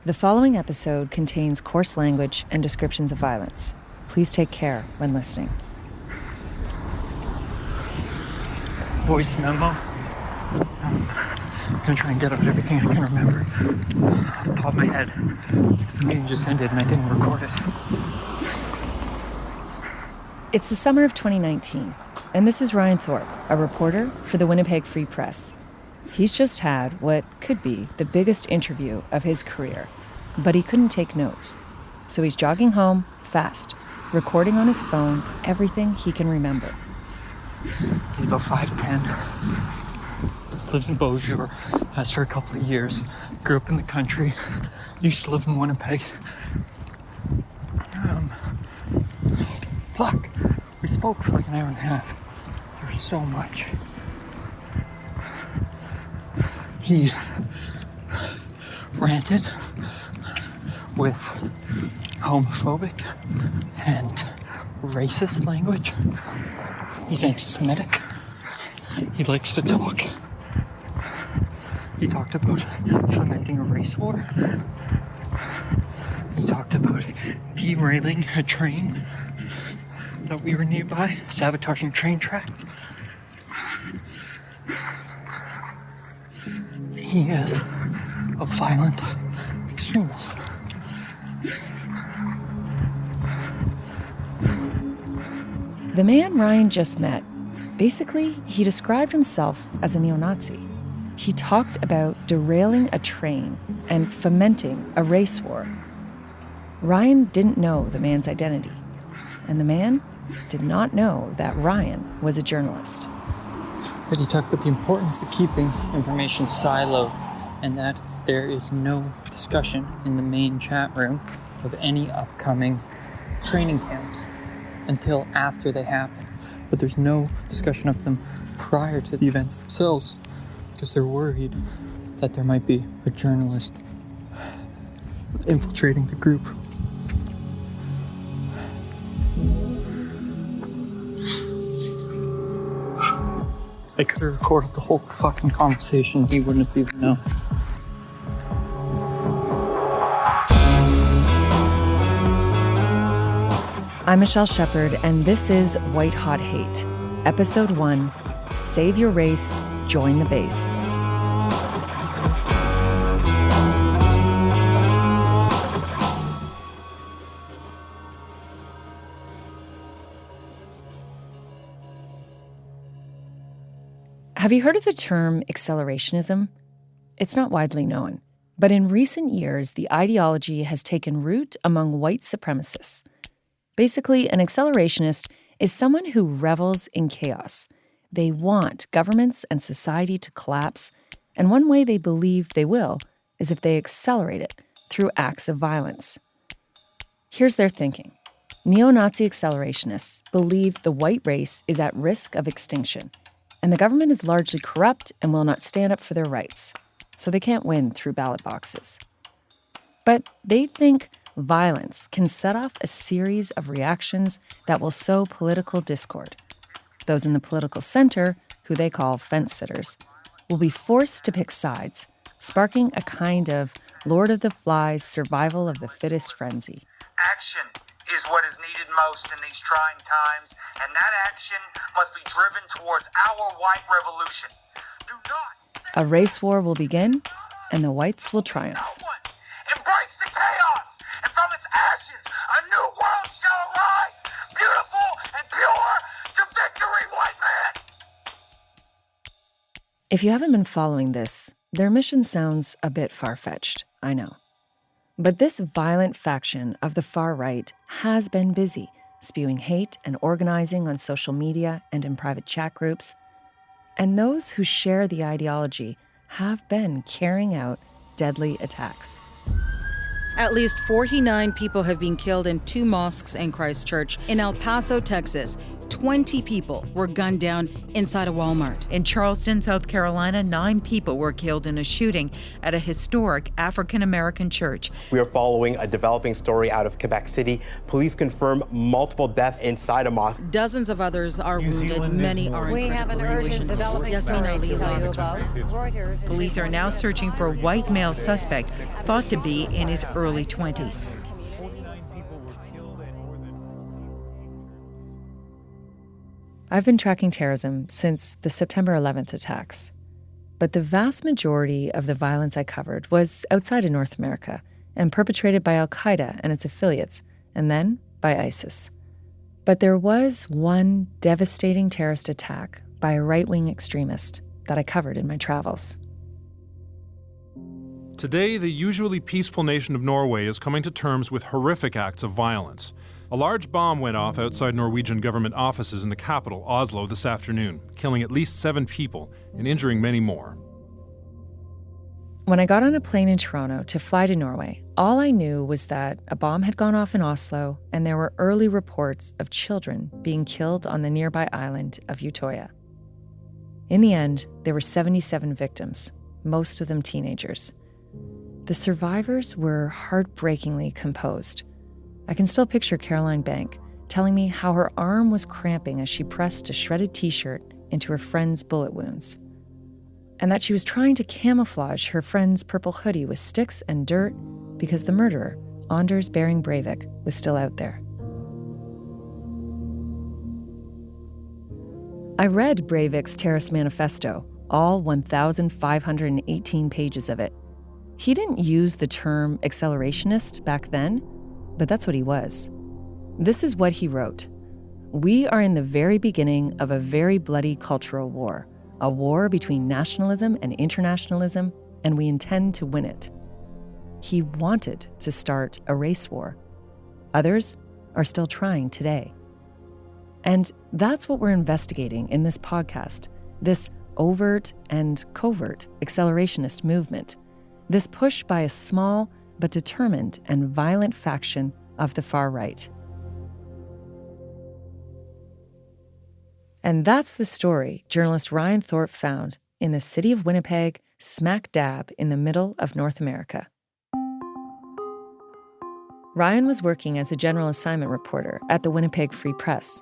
The following episode contains coarse language and descriptions of violence. Please take care when listening. Voice memo. I'm gonna try and get out everything I can remember off the top of my head, because the meeting just ended and I didn't record it. It's the summer of 2019, and this is Ryan Thorpe, a reporter for the Winnipeg Free Press. He's just had what could be the biggest interview of his career, but he couldn't take notes. So he's jogging home, fast, recording on his phone everything he can remember. He's about 5'10", lives in Beaujeu, has for a couple of years, grew up in the country, used to live in Winnipeg. We spoke for like an hour and a half. There's so much. He ranted with homophobic and racist language. He's anti-Semitic. He likes to talk. He talked about fomenting a race war. He talked about derailing a train that we were nearby, sabotaging train tracks. He is a violent extremist. The man Ryan just met, basically, he described himself as a neo-Nazi. He talked about derailing a train and fomenting a race war. Ryan didn't know the man's identity, and the man did not know that Ryan was a journalist. But he talked about the importance of keeping information siloed, and that there is no discussion in the main chat room of any upcoming training camps until after they happen. But there's no discussion of them prior to the events themselves, because they're worried that there might be a journalist infiltrating the group. I could have recorded the whole fucking conversation. He wouldn't have even known. I'm Michelle Shephard, and this is White Hot Hate, Episode 1, Save Your Race, Join the Base. Have you heard of the term accelerationism? It's not widely known, but in recent years, the ideology has taken root among white supremacists. Basically, an accelerationist is someone who revels in chaos. They want governments and society to collapse, and one way they believe they will is if they accelerate it through acts of violence. Here's their thinking. Neo-Nazi accelerationists believe the white race is at risk of extinction, and the government is largely corrupt and will not stand up for their rights, so they can't win through ballot boxes. But they think violence can set off a series of reactions that will sow political discord. Those in the political center, who they call fence-sitters, will be forced to pick sides, sparking a kind of Lord of the Flies survival of the fittest frenzy. Action is what is needed most in these trying times, and that action must be driven towards our white revolution. Do not... A race war will begin, and the whites will triumph. Embrace the chaos, and from its ashes, a new world shall arise, beautiful and pure, to victory, white man! If you haven't been following this, their mission sounds a bit far-fetched, I know. But this violent faction of the far right has been busy, spewing hate and organizing on social media and in private chat groups. And those who share the ideology have been carrying out deadly attacks. At least 49 people have been killed in 2 mosques in Christchurch. In El Paso, Texas, 20 people were gunned down inside a Walmart. In Charleston, South Carolina, 9 people were killed in a shooting at a historic African-American church. We are following a developing story out of Quebec City. Police confirm multiple deaths inside a mosque. Dozens of others are wounded. Many are in We have an urgent developing story to tell you about. Reuters is Police are now searching for a white male suspect thought to be in his early 20s. I've been tracking terrorism since the September 11th attacks. But the vast majority of the violence I covered was outside of North America and perpetrated by al-Qaeda and its affiliates, and then by ISIS. But there was one devastating terrorist attack by a right-wing extremist that I covered in my travels. Today, the usually peaceful nation of Norway is coming to terms with horrific acts of violence. A large bomb went off outside Norwegian government offices in the capital, Oslo, this afternoon, killing at least 7 people and injuring many more. When I got on a plane in Toronto to fly to Norway, all I knew was that a bomb had gone off in Oslo and there were early reports of children being killed on the nearby island of Utøya. In the end, there were 77 victims, most of them teenagers. The survivors were heartbreakingly composed. I can still picture Caroline Bank telling me how her arm was cramping as she pressed a shredded t-shirt into her friend's bullet wounds, and that she was trying to camouflage her friend's purple hoodie with sticks and dirt because the murderer, Anders Behring Breivik, was still out there. I read Breivik's terrorist manifesto, all 1,518 pages of it. He didn't use the term accelerationist back then, but that's what he was. This is what he wrote. We are in the very beginning of a very bloody cultural war, a war between nationalism and internationalism, and we intend to win it. He wanted to start a race war. Others are still trying today. And that's what we're investigating in this podcast, this overt and covert accelerationist movement, this push by a small but determined and violent faction of the far right. And that's the story journalist Ryan Thorpe found in the city of Winnipeg, smack dab in the middle of North America. Ryan was working as a general assignment reporter at the Winnipeg Free Press.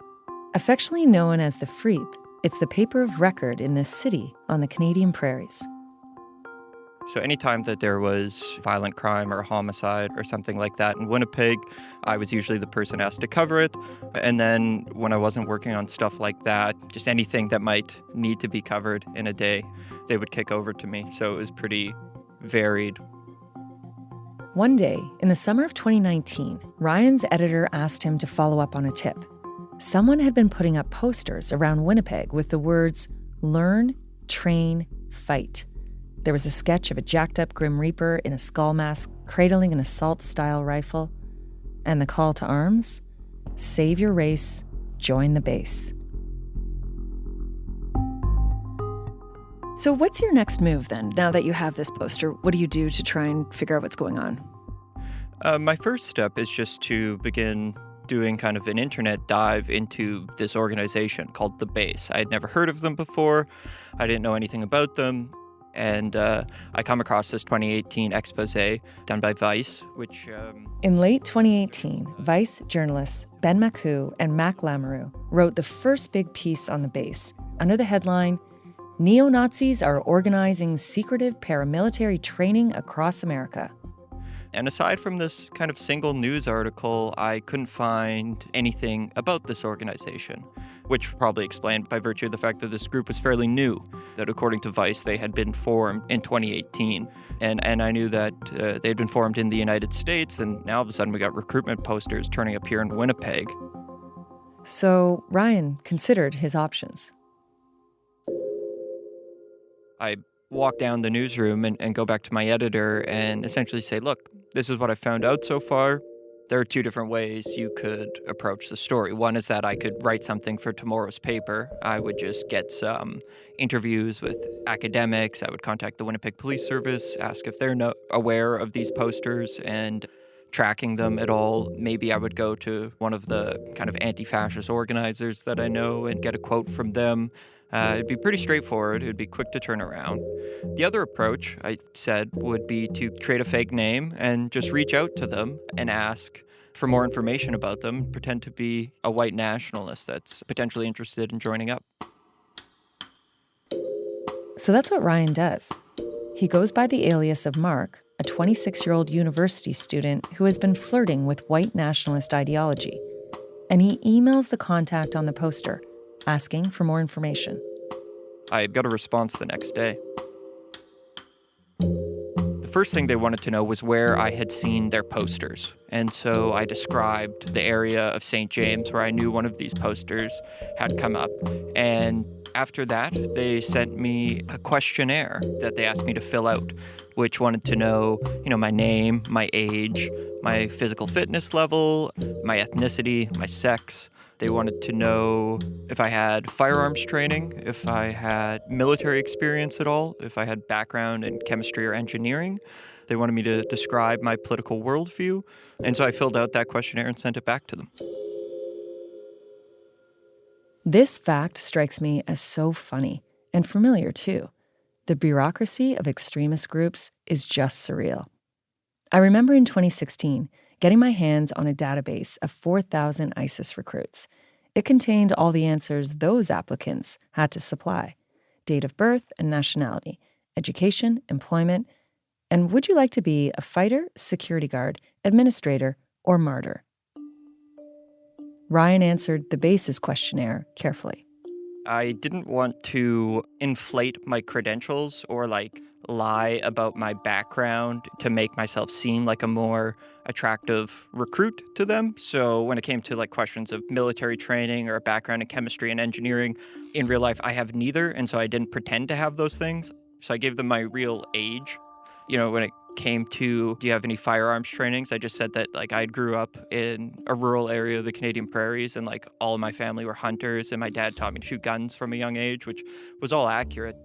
Affectionately known as the Freep, it's the paper of record in this city on the Canadian prairies. So anytime that there was violent crime or homicide or something like that in Winnipeg, I was usually the person asked to cover it. And then when I wasn't working on stuff like that, just anything that might need to be covered in a day, they would kick over to me. So it was pretty varied. One day, in the summer of 2019, Ryan's editor asked him to follow up on a tip. Someone had been putting up posters around Winnipeg with the words, "Learn, train, fight." There was a sketch of a jacked-up Grim Reaper in a skull mask cradling an assault-style rifle. And the call to arms? Save your race, join the base. So what's your next move then, now that you have this poster? What do you do to try and figure out what's going on? My first step is just to begin doing kind of an internet dive into this organization called The Base. I had never heard of them before. I didn't know anything about them. And I come across this 2018 expose done by Vice, which... In late 2018, Vice journalists Ben Maku and Mac Lamoureux wrote the first big piece on The Base under the headline, "Neo-Nazis are organizing secretive paramilitary training across America." And aside from this kind of single news article, I couldn't find anything about this organization, which probably explained by virtue of the fact that this group was fairly new, that according to Vice, they had been formed in 2018. And I knew that they had been formed in the United States, and now all of a sudden we got recruitment posters turning up here in Winnipeg. So Ryan considered his options. I walk down the newsroom and go back to my editor and essentially say, look, this is what I found out so far. There are 2 different ways you could approach the story. One is that I could write something for tomorrow's paper. I would just get some interviews with academics. I would contact the Winnipeg Police Service, ask if they're aware of these posters, and tracking them at all, maybe I would go to one of the kind of anti-fascist organizers that I know and get a quote from them. It'd be pretty straightforward. It'd be quick to turn around. The other approach, I said, would be to create a fake name and just reach out to them and ask for more information about them, pretend to be a white nationalist that's potentially interested in joining up. So that's what Ryan does. He goes by the alias of Mark, a 26-year-old university student who has been flirting with white nationalist ideology. And he emails the contact on the poster, asking for more information. I got a response the next day. The first thing they wanted to know was where I had seen their posters. And so I described the area of St. James where I knew one of these posters had come up. And after that, they sent me a questionnaire that they asked me to fill out, which wanted to know, my name, my age, my physical fitness level, my ethnicity, my sex. They wanted to know if I had firearms training, if I had military experience at all, if I had background in chemistry or engineering. They wanted me to describe my political worldview. And so I filled out that questionnaire and sent it back to them. This fact strikes me as so funny and familiar, too. The bureaucracy of extremist groups is just surreal. I remember in 2016 getting my hands on a database of 4,000 ISIS recruits. It contained all the answers those applicants had to supply: date of birth and nationality, education, employment, and would you like to be a fighter, security guard, administrator, or martyr? Ryan answered the basis questionnaire carefully. I didn't want to inflate my credentials or lie about my background to make myself seem like a more attractive recruit to them. So when it came to questions of military training or a background in chemistry and engineering, in real life I have neither, and so I didn't pretend to have those things. So I gave them my real age. When it came to, do you have any firearms trainings? I just said that I grew up in a rural area of the Canadian prairies and all of my family were hunters and my dad taught me to shoot guns from a young age, which was all accurate.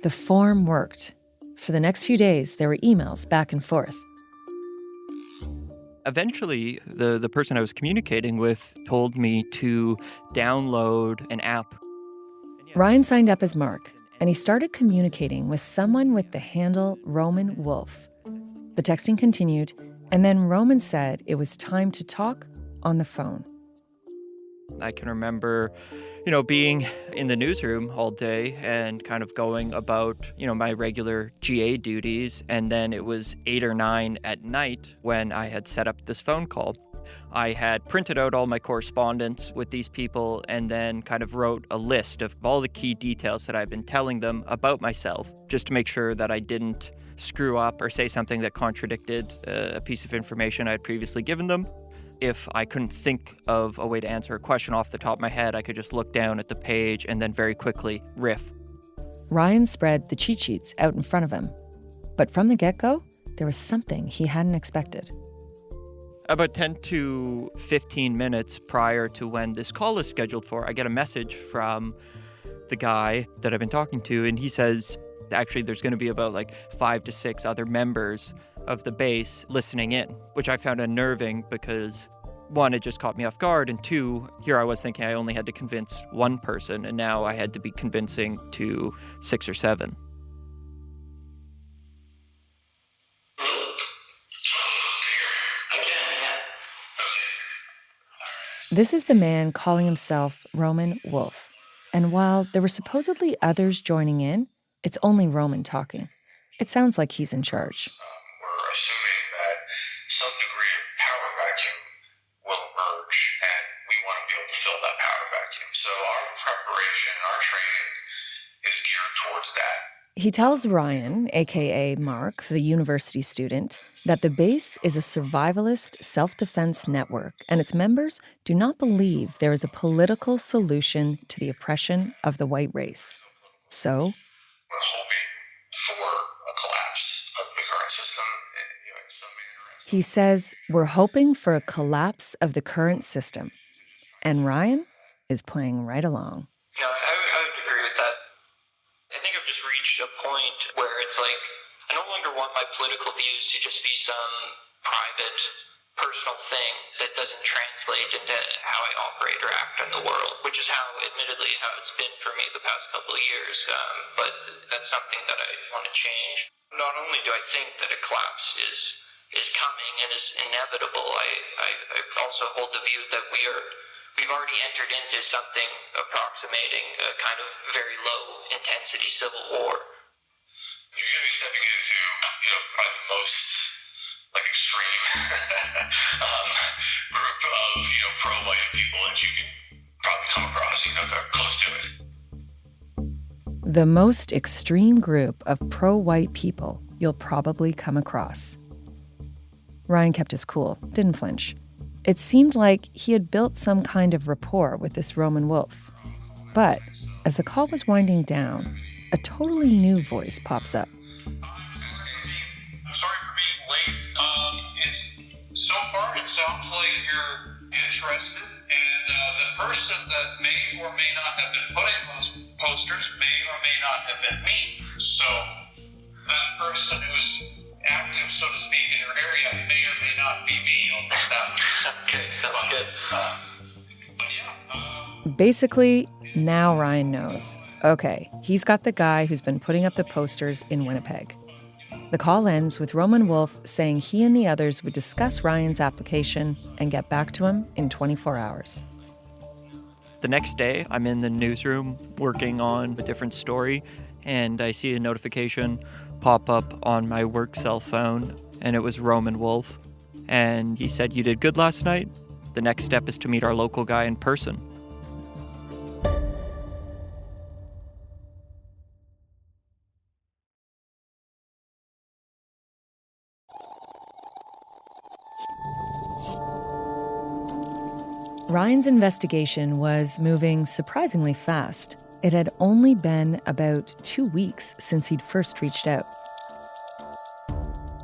The form worked. For the next few days, there were emails back and forth. Eventually, the person I was communicating with told me to download an app. Ryan signed up as Mark, and he started communicating with someone with the handle Roman Wolf. The texting continued, and then Roman said it was time to talk on the phone. I can remember, being in the newsroom all day and kind of going about, my regular GA duties. And then it was 8 or 9 at night when I had set up this phone call. I had printed out all my correspondence with these people and then kind of wrote a list of all the key details that I've been telling them about myself, just to make sure that I didn't screw up or say something that contradicted a piece of information I had previously given them. If I couldn't think of a way to answer a question off the top of my head, I could just look down at the page and then very quickly riff. Ryan spread the cheat sheets out in front of him. But from the get-go, there was something he hadn't expected. About 10 to 15 minutes prior to when this call is scheduled for, I get a message from the guy that I've been talking to, and he says, actually, there's going to be about 5 to 6 other members of the base listening in, which I found unnerving because, one, it just caught me off guard, and two, here I was thinking I only had to convince one person, and now I had to be convincing to 6 or 7. This is the man calling himself Roman Wolf. And while there were supposedly others joining in, it's only Roman talking. It sounds like he's in charge. We're assuming that some degree of power vacuum will emerge, and we want to be able to fill that power vacuum. So our preparation, our training is geared towards that. He tells Ryan, aka Mark, the university student, that the base is a survivalist self-defense network, and its members do not believe there is a political solution to the oppression of the white race. So, we're hoping for a collapse of the current system in some manner. He says, we're hoping for a collapse of the current system. And Ryan is playing right along. I would agree with that. I think I've just reached a point where it's I no longer want my political views to just be some private, personal thing that doesn't translate into how I operate or act in the world, which is admittedly, how it's been for me the past couple of years. But that's something that I want to change. Not only do I think that a collapse is coming and is inevitable, I also hold the view that we've already entered into something approximating a kind of very low intensity civil war. You're going to be stepping into, probably the most extreme group of pro-white people that you can probably come across. That are close to it. The most extreme group of pro-white people you'll probably come across. Ryan kept his cool, didn't flinch. It seemed like he had built some kind of rapport with this Roman wolf. But as the call was winding down, a totally new voice pops up. I'm sorry for being late. So far it sounds like you're interested, and the person that may or may not have been putting those posters may or may not have been me. So that person who's active, so to speak, in your area may or may not be me. I'll put that. Okay, sounds good. Basically, now Ryan knows. Okay, he's got the guy who's been putting up the posters in Winnipeg. The call ends with Roman Wolf saying he and the others would discuss Ryan's application and get back to him in 24 hours. The next day, I'm in the newsroom working on a different story, and I see a notification pop up on my work cell phone, and it was Roman Wolf. And he said, "You did good last night. The next step is to meet our local guy in person." Ryan's investigation was moving surprisingly fast. It had only been about 2 weeks since he'd first reached out.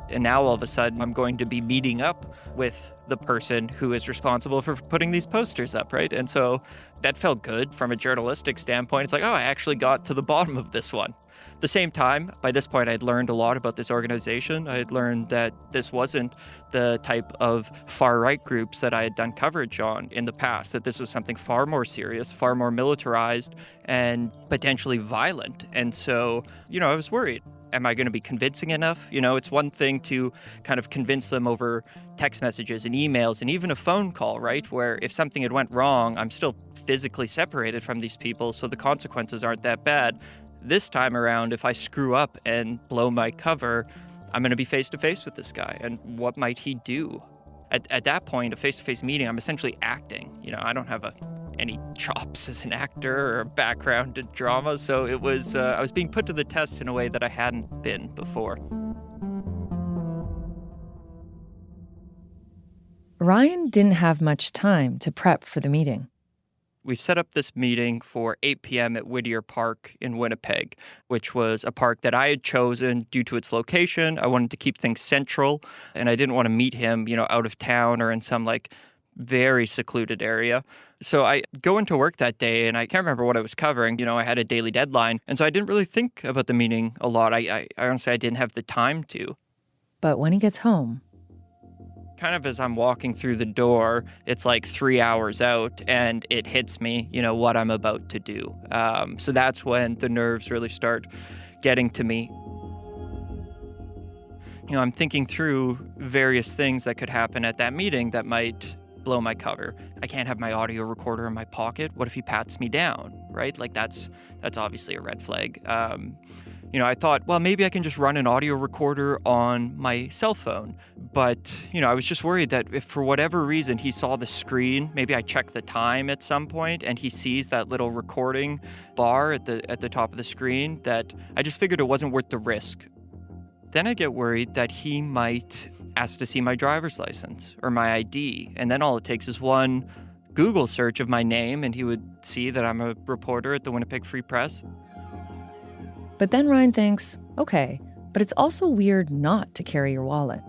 And now all of a sudden, I'm going to be meeting up with the person who is responsible for putting these posters up, right? And so that felt good from a journalistic standpoint. It's like, oh, I actually got to the bottom of this one. At the same time, by this point, I'd learned a lot about this organization. I had learned that this wasn't the type of far-right groups that I had done coverage on in the past, that this was something far more serious, far more militarized, and potentially violent. And so, I was worried. Am I going to be convincing enough? It's one thing to kind of convince them over text messages and emails and even a phone call, right? Where if something had went wrong, I'm still physically separated from these people, so the consequences aren't that bad. This time around, if I screw up and blow my cover, I'm going to be face-to-face with this guy. And what might he do? At that point, a face-to-face meeting, I'm essentially acting. I don't have any chops as an actor or a background in drama. So it was, I was being put to the test in a way that I hadn't been before. Ryan didn't have much time to prep for the meeting. We've set up this meeting for 8 p.m. at Whittier Park in Winnipeg, which was a park that I had chosen due to its location. I wanted to keep things central, and I didn't want to meet him, out of town or in some very secluded area. So I go into work that day, and I can't remember what I was covering. I had a daily deadline, and so I didn't really think about the meeting a lot. I honestly, I didn't have the time to. But when he gets home, kind of as I'm walking through the door, it's 3 hours out, and it hits me, what I'm about to do. So that's when the nerves really start getting to me. I'm thinking through various things that could happen at that meeting that might blow my cover. I can't have my audio recorder in my pocket. What if he pats me down, right? That's obviously a red flag. I thought, well, maybe I can just run an audio recorder on my cell phone. But, I was just worried that if for whatever reason he saw the screen, maybe I checked the time at some point and he sees that little recording bar at the top of the screen, that I just figured it wasn't worth the risk. Then I get worried that he might ask to see my driver's license or my ID. And then all it takes is one Google search of my name and he would see that I'm a reporter at the Winnipeg Free Press. But then Ryan thinks, okay, but it's also weird not to carry your wallet.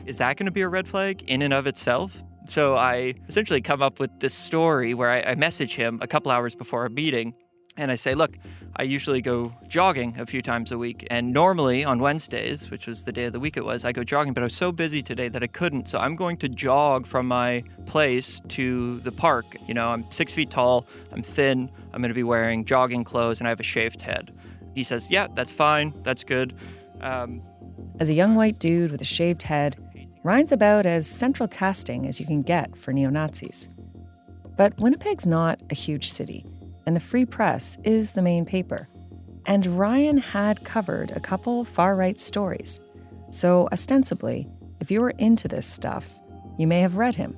Is that going to be a red flag in and of itself? So I essentially come up with this story where I message him a couple hours before our meeting, And I say, look, I usually go jogging a few times a week. And normally on Wednesdays, which was the day of the week it was, I go jogging. But I was so busy today that I couldn't. So I'm going to jog from my place to the park. You know, I'm 6 feet tall. I'm thin. I'm going to be wearing jogging clothes and I have a shaved head. He says, yeah, that's fine. That's good. As a young white dude with a shaved head, Ryan's about as central casting as you can get for neo-Nazis. But Winnipeg's not a huge city, and the Free Press is the main paper. And Ryan had covered a couple far-right stories. So ostensibly, if you were into this stuff, you may have read him.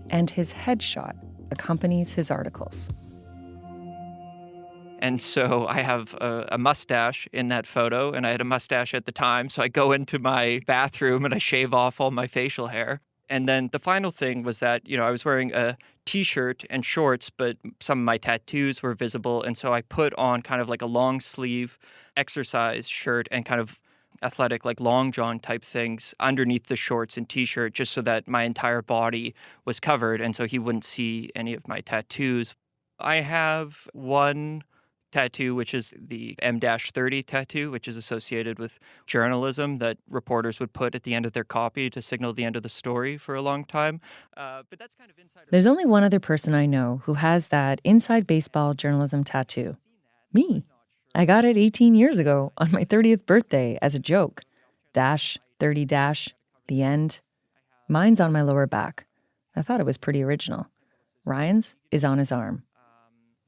And his headshot accompanies his articles. And so I have a mustache in that photo, and I had a mustache at the time. So I go into my bathroom and I shave off all my facial hair. And then the final thing was that, you know, I was wearing a T-shirt and shorts, but some of my tattoos were visible. And so I put on kind of like a long sleeve exercise shirt and kind of athletic, like long john type things underneath the shorts and T-shirt, just so that my entire body was covered. And so he wouldn't see any of my tattoos. I have one tattoo, which is the M-30 tattoo, which is associated with journalism that reporters would put at the end of their copy to signal the end of the story for a long time. But that's kind of inside. There's only one other person I know who has that inside baseball journalism tattoo. Me. I got it 18 years ago on my 30th birthday as a joke. -30, the end. Mine's on my lower back. I thought it was pretty original. Ryan's is on his arm.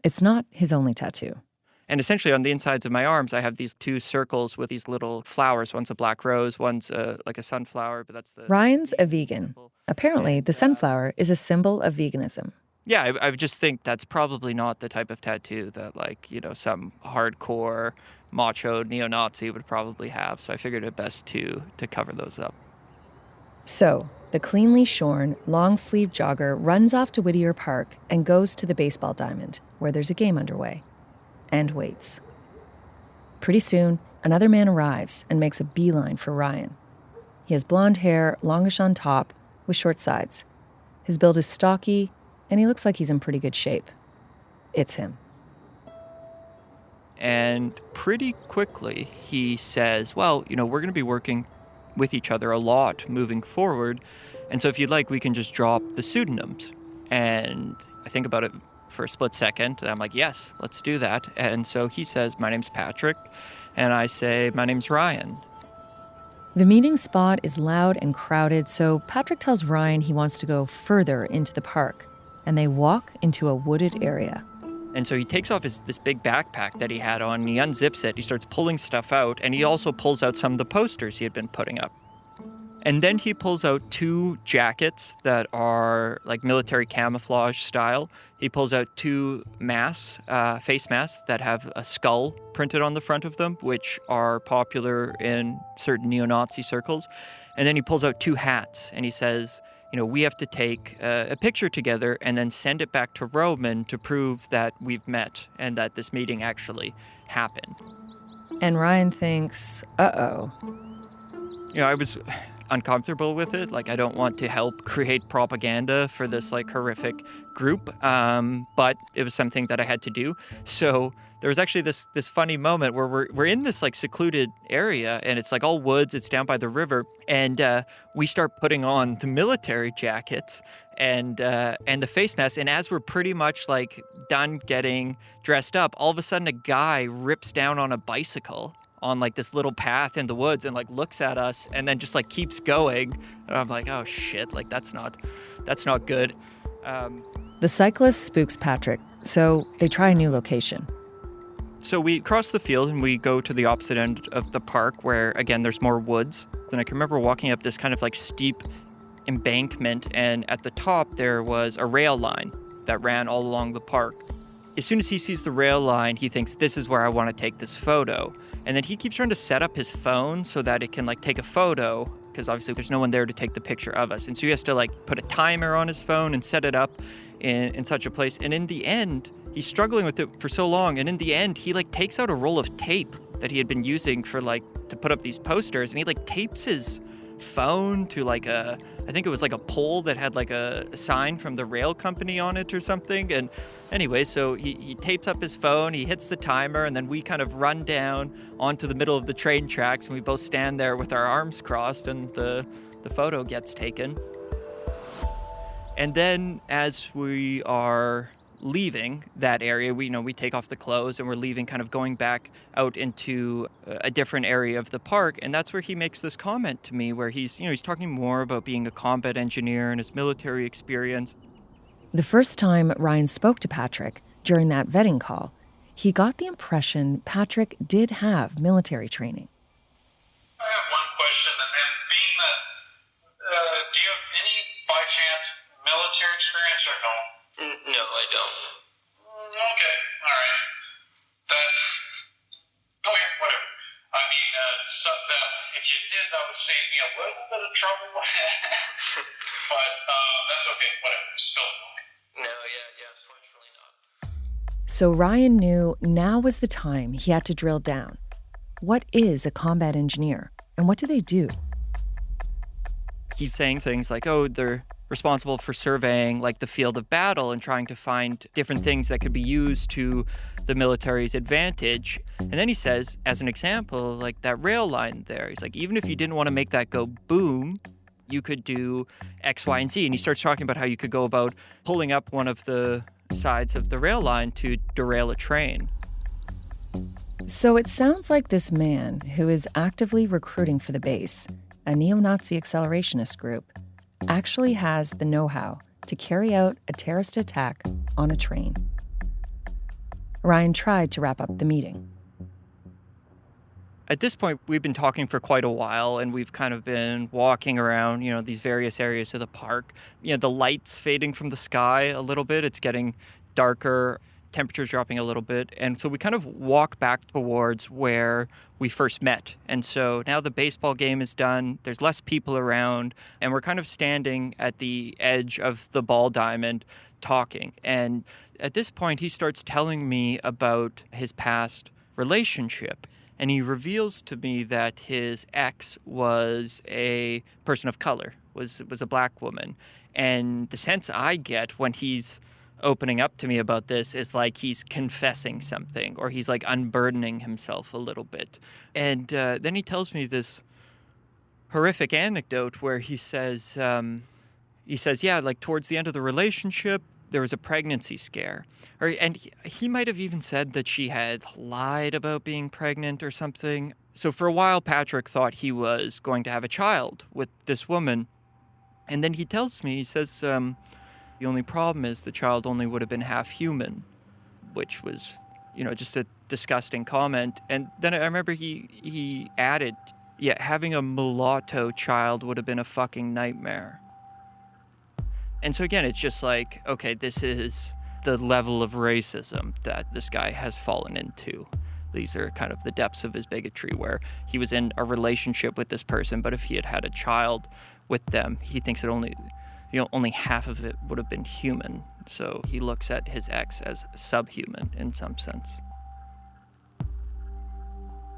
It's not his only tattoo. And essentially on the insides of my arms, I have these two circles with these little flowers. One's a black rose, one's like a sunflower, but that's the... Ryan's a vegan. Apparently, the sunflower is a symbol of veganism. Yeah, I just think that's probably not the type of tattoo that, like, you know, some hardcore macho neo-Nazi would probably have. So I figured it best to cover those up. So the cleanly shorn, long-sleeved jogger runs off to Whittier Park and goes to the baseball diamond, where there's a game underway. And waits. Pretty soon, another man arrives and makes a beeline for Ryan. He has blonde hair, longish on top, with short sides. His build is stocky, and he looks like he's in pretty good shape. It's him. And pretty quickly, he says, well, you know, we're going to be working with each other a lot moving forward. And so if you'd like, we can just drop the pseudonyms. And I think about it for a split second, and I'm like, yes, let's do that. And so he says, my name's Patrick, and I say, my name's Ryan. The meeting spot is loud and crowded, so Patrick tells Ryan he wants to go further into the park, and they walk into a wooded area. And so he takes off this big backpack that he had on, and he unzips it, he starts pulling stuff out, and he also pulls out some of the posters he had been putting up. And then he pulls out two jackets that are like military camouflage style. He pulls out two masks, face masks that have a skull printed on the front of them, which are popular in certain neo-Nazi circles. And then he pulls out two hats and he says, you know, we have to take a picture together and then send it back to Roman to prove that we've met and that this meeting actually happened. And Ryan thinks, uh-oh. You know, I was uncomfortable with it. Like, I don't want to help create propaganda for this like horrific group, but it was something that I had to do. So there was actually this funny moment where we're in this like secluded area, and it's like all woods. It's down by the river, and we start putting on the military jackets and the face masks. And as we're pretty much like done getting dressed up, all of a sudden a guy rips down on a bicycle on like this little path in the woods and like looks at us and then just like keeps going. And I'm like, oh shit, like that's not good. The cyclist spooks Patrick, so they try a new location. So we cross the field and we go to the opposite end of the park where, again, there's more woods. And I can remember walking up this kind of like steep embankment, and at the top there was a rail line that ran all along the park. As soon as he sees the rail line, he thinks, this is where I want to take this photo. And then he keeps trying to set up his phone so that it can like take a photo, because obviously there's no one there to take the picture of us. And so he has to like put a timer on his phone and set it up in such a place. And in the end, he's struggling with it for so long. And in the end, he like takes out a roll of tape that he had been using for like to put up these posters. And he like tapes his phone to like a I think it was like a pole that had like a sign from the rail company on it or something. And anyway, so he tapes up his phone, he hits the timer, and then we kind of run down onto the middle of the train tracks, and we both stand there with our arms crossed, and the photo gets taken. And then as we are leaving that area, we take off the clothes and we're leaving, kind of going back out into a different area of the park. And that's where he makes this comment to me where he's talking more about being a combat engineer and his military experience. The first time Ryan spoke to Patrick during that vetting call, he got the impression Patrick did have military training. I have one question, and being that, do you have any, by chance, military experience or no? No, I don't. Okay, all right. Okay, whatever. I mean, if you did, that would save me a little bit of trouble. But that's okay, whatever. Still okay. No, yes, fortunately not. So Ryan knew now was the time he had to drill down. What is a combat engineer, and what do they do? He's saying things like, they're responsible for surveying like the field of battle and trying to find different things that could be used to the military's advantage. And then he says, as an example, like that rail line there, he's like, even if you didn't want to make that go boom, you could do X, Y, and Z. And he starts talking about how you could go about pulling up one of the sides of the rail line to derail a train. So it sounds like this man, who is actively recruiting for the base, a neo-Nazi accelerationist group, actually has the know-how to carry out a terrorist attack on a train. Ryan tried to wrap up the meeting. At this point, we've been talking for quite a while, and we've kind of been walking around, these various areas of the park. The light's fading from the sky a little bit. It's getting darker, temperature's dropping a little bit. And so we kind of walk back towards where we first met. And so now the baseball game is done. There's less people around, and we're kind of standing at the edge of the ball diamond talking. And at this point, he starts telling me about his past relationship. And he reveals to me that his ex was a person of color, was a black woman. And the sense I get when he's opening up to me about this is like he's confessing something, or he's like unburdening himself a little bit. And then he tells me this horrific anecdote where he says, yeah, like towards the end of the relationship, there was a pregnancy scare. And he might have even said that she had lied about being pregnant or something. So for a while, Patrick thought he was going to have a child with this woman. And then he tells me, he says, the only problem is the child only would have been half human, which was, just a disgusting comment. And then I remember he added, yeah, having a mulatto child would have been a fucking nightmare. And so again, it's just like, okay, this is the level of racism that this guy has fallen into. These are kind of the depths of his bigotry, where he was in a relationship with this person, but if he had had a child with them, he thinks that only half of it would have been human. So he looks at his ex as subhuman in some sense.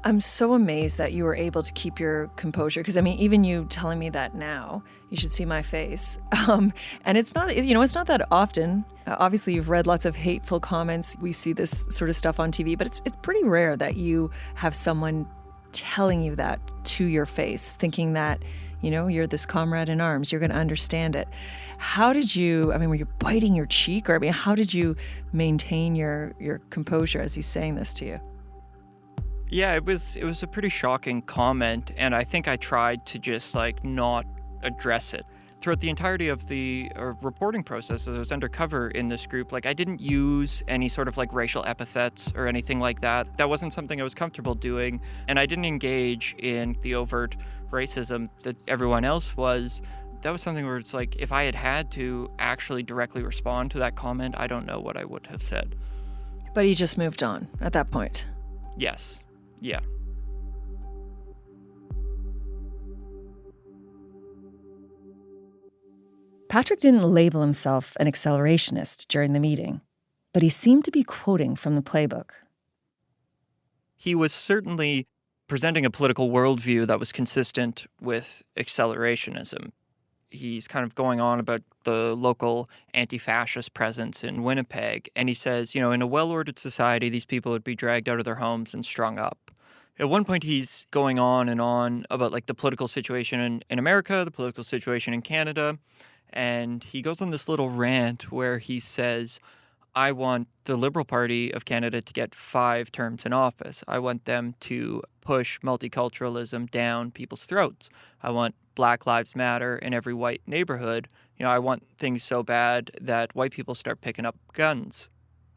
I'm so amazed that you were able to keep your composure, because even you telling me that now, you should see my face. And it's not, it's not that often. Obviously, you've read lots of hateful comments. We see this sort of stuff on TV, but it's pretty rare that you have someone telling you that to your face, thinking that, you're this comrade in arms, you're going to understand it. How did you, were you biting your cheek? Or, how did you maintain your composure as he's saying this to you? Yeah, it was a pretty shocking comment, and I think I tried to just not address it. Throughout the entirety of the reporting process, as I was undercover in this group, I didn't use any sort of racial epithets or anything like that. That wasn't something I was comfortable doing, and I didn't engage in the overt racism that everyone else was. That was something where it's if I had to actually directly respond to that comment, I don't know what I would have said. But he just moved on at that point. Yes. Yeah. Patrick didn't label himself an accelerationist during the meeting, but he seemed to be quoting from the playbook. He was certainly presenting a political worldview that was consistent with accelerationism. he's kind of going on about the local anti-fascist presence in Winnipeg. And he says, you know, in a well-ordered society, these people would be dragged out of their homes and strung up. At one point, he's going on and on about like the political situation in America, the political situation in Canada. And he goes on this little rant where he says, I want the Liberal Party of Canada to get 5 terms in office. I want them to push multiculturalism down people's throats. I want Black Lives Matter in every white neighborhood. You know, I want things so bad that white people start picking up guns.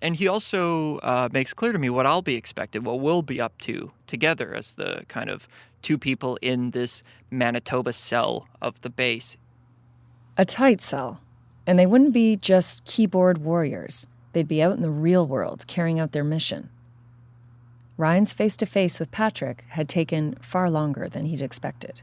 And he also makes clear to me what I'll be expected, what we'll be up to together as the kind of 2 people in this Manitoba cell of the base. A tight cell. And they wouldn't be just keyboard warriors. They'd be out in the real world carrying out their mission. Ryan's face-to-face with Patrick had taken far longer than he'd expected.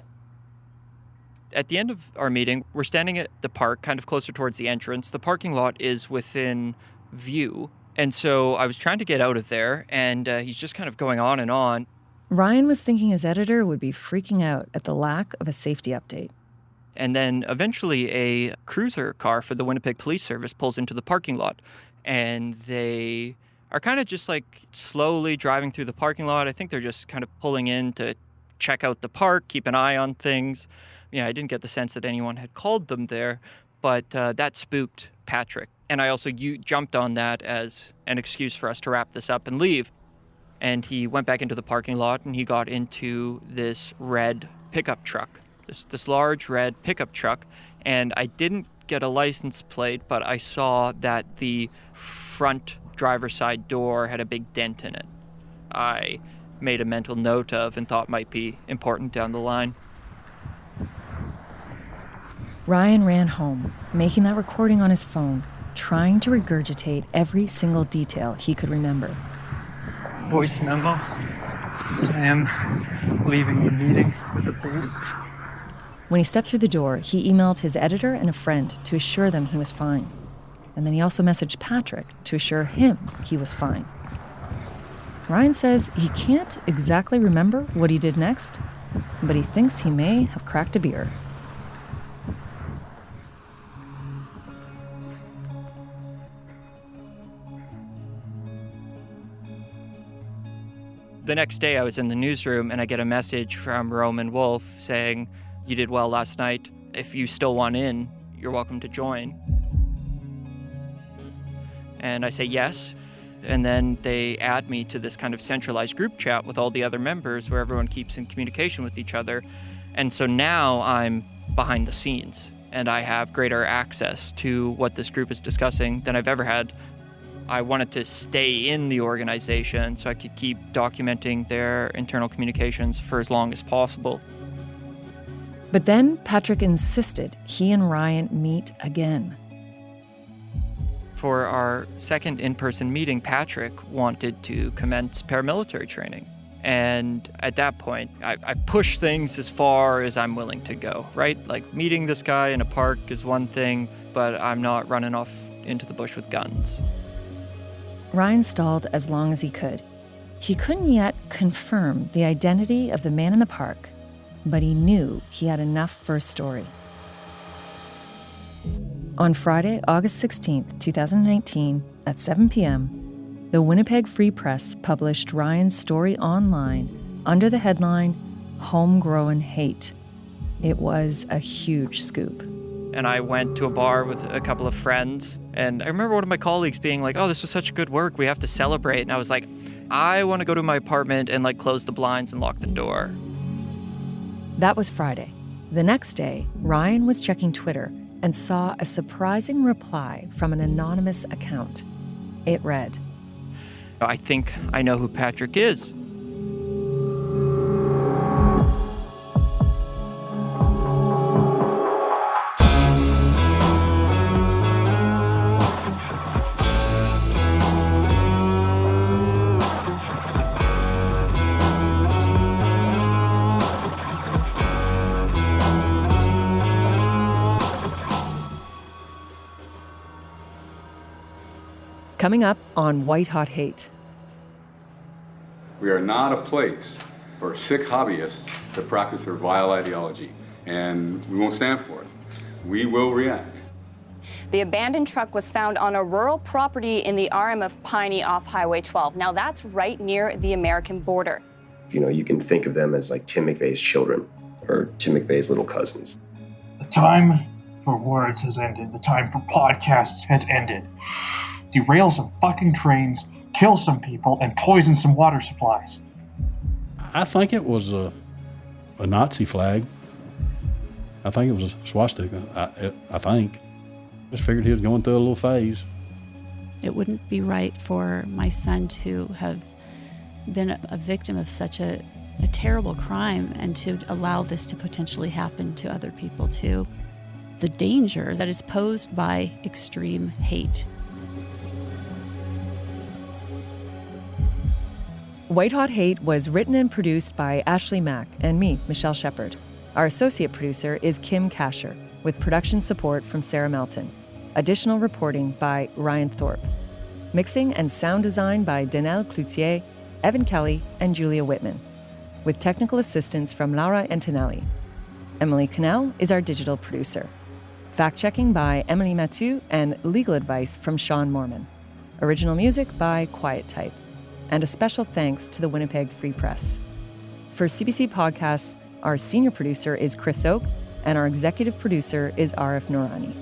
At the end of our meeting, we're standing at the park, kind of closer towards the entrance. The parking lot is within view. And so I was trying to get out of there, and he's just kind of going on and on. Ryan was thinking his editor would be freaking out at the lack of a safety update. And then eventually a cruiser car for the Winnipeg Police Service pulls into the parking lot. And they are kind of just like slowly driving through the parking lot. I think they're just kind of pulling in to check out the park, keep an eye on things. Yeah, I didn't get the sense that anyone had called them there, but that spooked Patrick. And I also jumped on that as an excuse for us to wrap this up and leave. And he went back into the parking lot and he got into this red pickup truck, this large red pickup truck. And I didn't get a license plate, but I saw that the front driver's side door had a big dent in it. I made a mental note of and thought might be important down the line. Ryan ran home, making that recording on his phone, trying to regurgitate every single detail he could remember. Voice memo. I am leaving the meeting with the base. When he stepped through the door, he emailed his editor and a friend to assure them he was fine. And then he also messaged Patrick to assure him he was fine. Ryan says he can't exactly remember what he did next, but he thinks he may have cracked a beer. The next day I was in the newsroom and I get a message from Roman Wolf saying, you did well last night. If you still want in, you're welcome to join. And I say yes. And then they add me to this kind of centralized group chat with all the other members where everyone keeps in communication with each other. And so now I'm behind the scenes and I have greater access to what this group is discussing than I've ever had. I wanted to stay in the organization so I could keep documenting their internal communications for as long as possible. But then Patrick insisted he and Ryan meet again. For our second in-person meeting, Patrick wanted to commence paramilitary training. And at that point, I pushed things as far as I'm willing to go, right? Like meeting this guy in a park is one thing, but I'm not running off into the bush with guns. Ryan stalled as long as he could. He couldn't yet confirm the identity of the man in the park, but he knew he had enough for a story. On Friday, August 16th, 2019, at 7 p.m., the Winnipeg Free Press published Ryan's story online under the headline, Homegrown Hate. It was a huge scoop. And I went to a bar with a couple of friends, and I remember one of my colleagues being like, oh, this was such good work, we have to celebrate. And I was like, I want to go to my apartment and like close the blinds and lock the door. That was Friday. The next day, Ryan was checking Twitter and saw a surprising reply from an anonymous account. It read, I think I know who Patrick is. Coming up on White Hot Hate. We are not a place for sick hobbyists to practice their vile ideology, and we won't stand for it. we will react. The abandoned truck was found on a rural property in the RM of Piney off Highway 12. Now that's right near the American border. You know, you can think of them as like Tim McVeigh's children or Tim McVeigh's little cousins. The time for words has ended. The time for podcasts has ended. Derail some fucking trains, kill some people, and poison some water supplies. I think it was a Nazi flag. I think it was a swastika. I think. Just figured he was going through a little phase. It wouldn't be right for my son to have been a victim of such a terrible crime and to allow this to potentially happen to other people too. The danger that is posed by extreme hate. White Hot Hate was written and produced by Ashley Mack and me, Michelle Shephard. Our associate producer is Kim Kasher, with production support from Sarah Melton. Additional reporting by Ryan Thorpe. Mixing and sound design by Danelle Cloutier, Evan Kelly, and Julia Whitman, with technical assistance from Laura Antonelli. Emily Cannell is our digital producer. Fact-checking by Emily Mathieu and legal advice from Sean Morman. Original music by Quiet Type. And a special thanks to the Winnipeg Free Press. For CBC Podcasts, our senior producer is Chris Oak, and our executive producer is Arif Noorani.